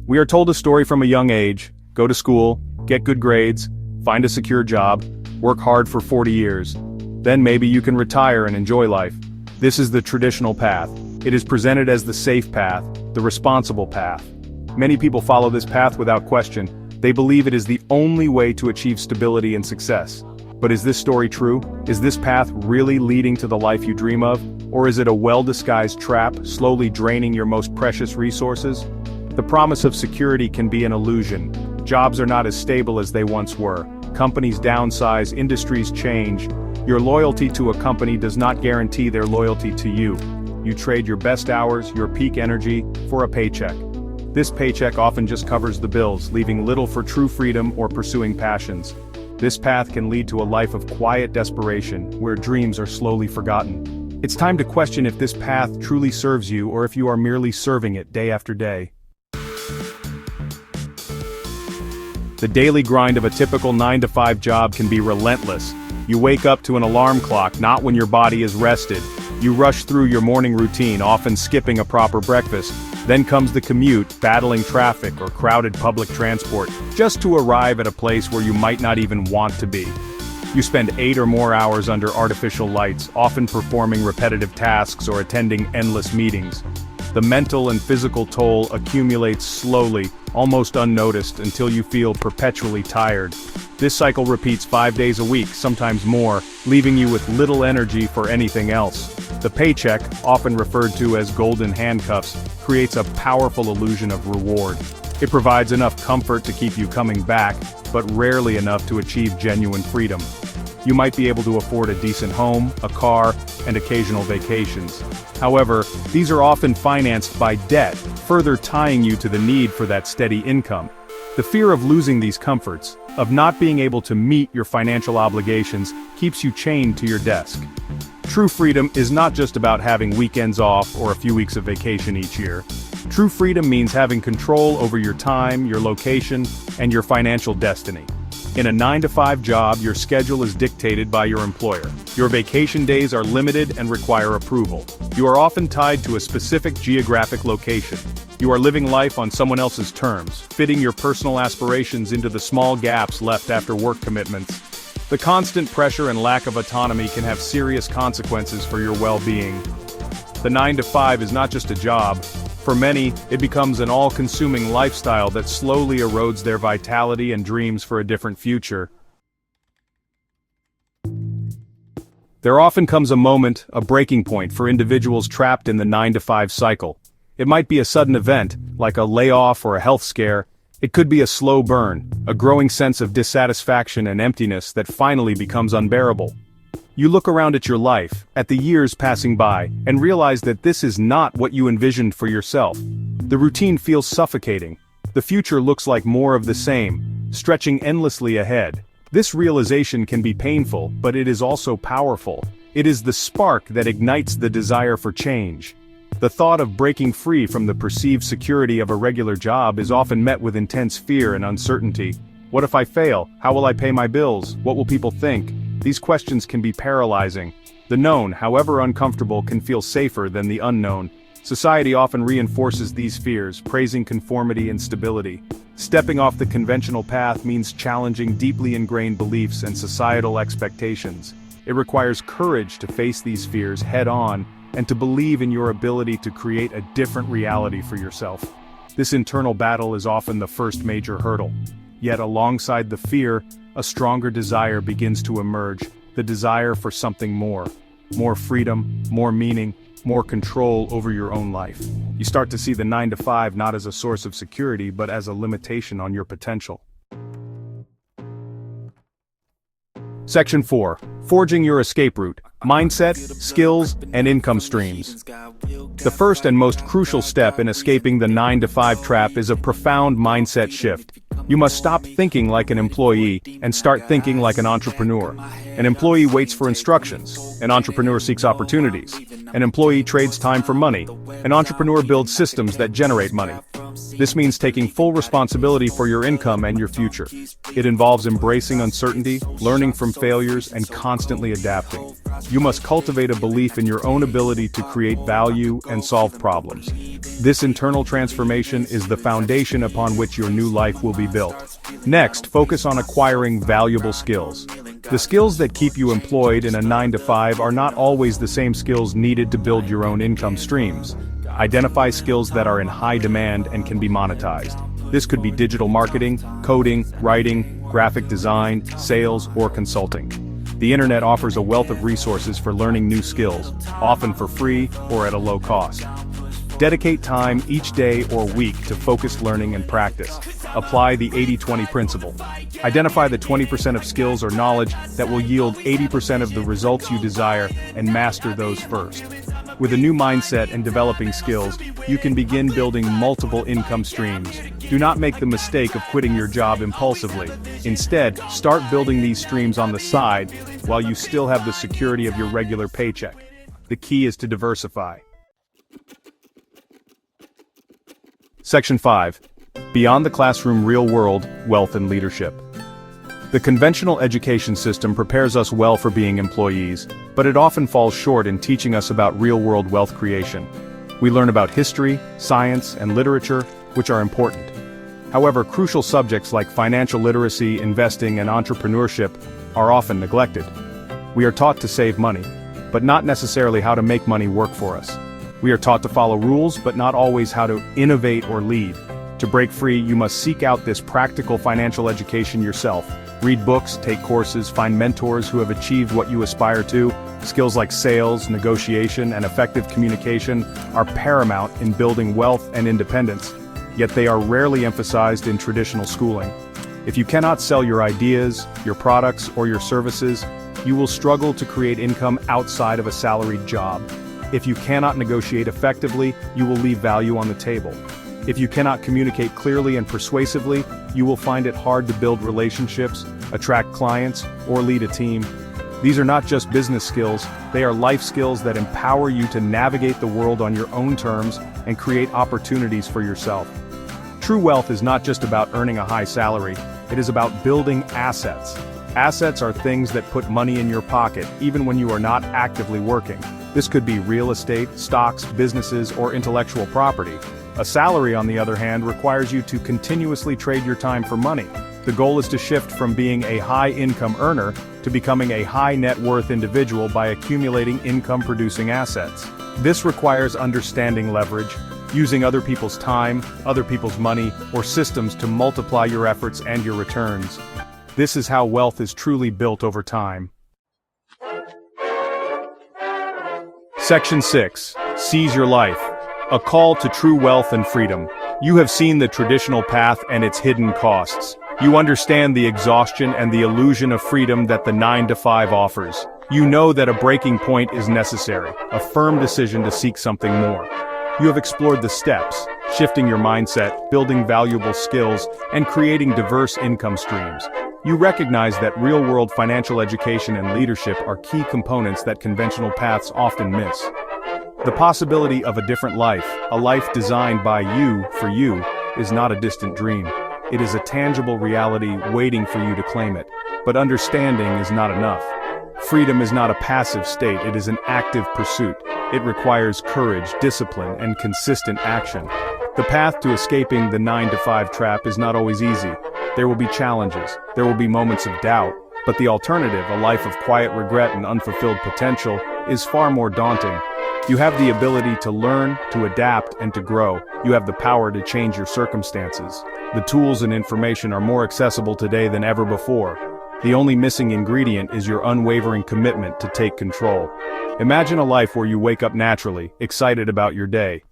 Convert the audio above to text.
We are told a story from a young age: go to school, get good grades, find a secure job, work hard for 40 years. Then maybe you can retire and enjoy life. This is the traditional path. It is presented as the safe path, the responsible path. Many people follow this path without question. They believe it is the only way to achieve stability and success. But is this story true? Is this path really leading to the life you dream of? Or is it a well-disguised trap, slowly draining your most precious resources? The promise of security can be an illusion. Jobs are not as stable as they once were. Companies downsize, industries change. Your loyalty to a company does not guarantee their loyalty to you. You trade your best hours, your peak energy, for a paycheck. This paycheck often just covers the bills, leaving little for true freedom or pursuing passions. This path can lead to a life of quiet desperation, where dreams are slowly forgotten. It's time to question if this path truly serves you or if you are merely serving it day after day. The daily grind of a typical 9-to-5 job can be relentless. You wake up to an alarm clock, not when your body is rested. You rush through your morning routine, often skipping a proper breakfast. Then comes the commute, battling traffic or crowded public transport, just to arrive at a place where you might not even want to be. You spend 8 or more hours under artificial lights, often performing repetitive tasks or attending endless meetings. The mental and physical toll accumulates slowly, almost unnoticed, until you feel perpetually tired. This cycle repeats 5 days a week, sometimes more, leaving you with little energy for anything else. The paycheck, often referred to as golden handcuffs, creates a powerful illusion of reward. It provides enough comfort to keep you coming back, but rarely enough to achieve genuine freedom. You might be able to afford a decent home, a car, and occasional vacations. However, these are often financed by debt, further tying you to the need for that steady income. The fear of losing these comforts, of not being able to meet your financial obligations, keeps you chained to your desk. True freedom is not just about having weekends off or a few weeks of vacation each year. True freedom means having control over your time, your location, and your financial destiny. In a 9-to-5 job, your schedule is dictated by your employer. Your vacation days are limited and require approval. You are often tied to a specific geographic location. You are living life on someone else's terms, fitting your personal aspirations into the small gaps left after work commitments. The constant pressure and lack of autonomy can have serious consequences for your well-being. The 9-to-5 is not just a job. For many, it becomes an all-consuming lifestyle that slowly erodes their vitality and dreams for a different future. There often comes a moment, a breaking point for individuals trapped in the 9-to-5 cycle. It might be a sudden event, like a layoff or a health scare. It could be a slow burn, a growing sense of dissatisfaction and emptiness that finally becomes unbearable. You look around at your life, at the years passing by, and realize that this is not what you envisioned for yourself. The routine feels suffocating. The future looks like more of the same, stretching endlessly ahead. This realization can be painful, but it is also powerful. It is the spark that ignites the desire for change. The thought of breaking free from the perceived security of a regular job is often met with intense fear and uncertainty. What if I fail? How will I pay my bills? What will people think? These questions can be paralyzing. The known, however uncomfortable, can feel safer than the unknown. Society often reinforces these fears, praising conformity and stability. Stepping off the conventional path means challenging deeply ingrained beliefs and societal expectations. It requires courage to face these fears head-on and to believe in your ability to create a different reality for yourself. This internal battle is often the first major hurdle. Yet alongside the fear, a stronger desire begins to emerge, the desire for something more. More freedom, more meaning, more control over your own life. You start to see the 9-to-5 not as a source of security but as a limitation on your potential. Section 4. Forging your escape route. Mindset, skills, and income streams. The first and most crucial step in escaping the 9-to-5 trap is a profound mindset shift. You must stop thinking like an employee and start thinking like an entrepreneur. An employee waits for instructions. An entrepreneur seeks opportunities. An employee trades time for money. An entrepreneur builds systems that generate money. This means taking full responsibility for your income and your future. It involves embracing uncertainty, learning from failures, and constantly adapting. You must cultivate a belief in your own ability to create value and solve problems. This internal transformation is the foundation upon which your new life will be built. Next, focus on acquiring valuable skills. The skills that keep you employed in a 9-to-5 are not always the same skills needed to build your own income streams. Identify skills that are in high demand and can be monetized. This could be digital marketing, coding, writing, graphic design, sales, or consulting. The internet offers a wealth of resources for learning new skills, often for free or at a low cost. Dedicate time each day or week to focused learning and practice. Apply the 80-20 principle. Identify the 20% of skills or knowledge that will yield 80% of the results you desire and master those first. With a new mindset and developing skills, you can begin building multiple income streams. Do not make the mistake of quitting your job impulsively. Instead, start building these streams on the side while you still have the security of your regular paycheck. The key is to diversify. Section 5. Beyond the classroom, real world, wealth and leadership. The conventional education system prepares us well for being employees, but it often falls short in teaching us about real-world wealth creation. We learn about history, science, and literature, which are important. However, crucial subjects like financial literacy, investing, and entrepreneurship are often neglected. We are taught to save money, but not necessarily how to make money work for us. We are taught to follow rules, but not always how to innovate or lead. To break free, you must seek out this practical financial education yourself. Read books, take courses, find mentors who have achieved what you aspire to. Skills like sales, negotiation, and effective communication are paramount in building wealth and independence, yet they are rarely emphasized in traditional schooling. If you cannot sell your ideas, your products, or your services, you will struggle to create income outside of a salaried job. If you cannot negotiate effectively, you will leave value on the table. If you cannot communicate clearly and persuasively, you will find it hard to build relationships, attract clients, or lead a team. These are not just business skills, they are life skills that empower you to navigate the world on your own terms and create opportunities for yourself. True wealth is not just about earning a high salary, it is about building assets. Assets are things that put money in your pocket, even when you are not actively working. This could be real estate, stocks, businesses, or intellectual property. A salary, on the other hand, requires you to continuously trade your time for money. The goal is to shift from being a high-income earner to becoming a high-net-worth individual by accumulating income-producing assets. This requires understanding leverage, using other people's time, other people's money, or systems to multiply your efforts and your returns. This is how wealth is truly built over time. Section 6. Seize your life. A call to true wealth and freedom. You have seen the traditional path and its hidden costs. You understand the exhaustion and the illusion of freedom that the 9-to-5 offers. You know that a breaking point is necessary, a firm decision to seek something more. You have explored the steps, shifting your mindset, building valuable skills, and creating diverse income streams. You recognize that real-world financial education and leadership are key components that conventional paths often miss. The possibility of a different life, a life designed by you, for you, is not a distant dream. It is a tangible reality waiting for you to claim it. But understanding is not enough. Freedom is not a passive state, it is an active pursuit. It requires courage, discipline, and consistent action. The path to escaping the 9-to-5 trap is not always easy. There will be challenges, there will be moments of doubt, but the alternative, a life of quiet regret and unfulfilled potential, is far more daunting. You have the ability to learn, to adapt, and to grow. You have the power to change your circumstances. The tools and information are more accessible today than ever before. The only missing ingredient is your unwavering commitment to take control. Imagine a life where you wake up naturally, excited about your day.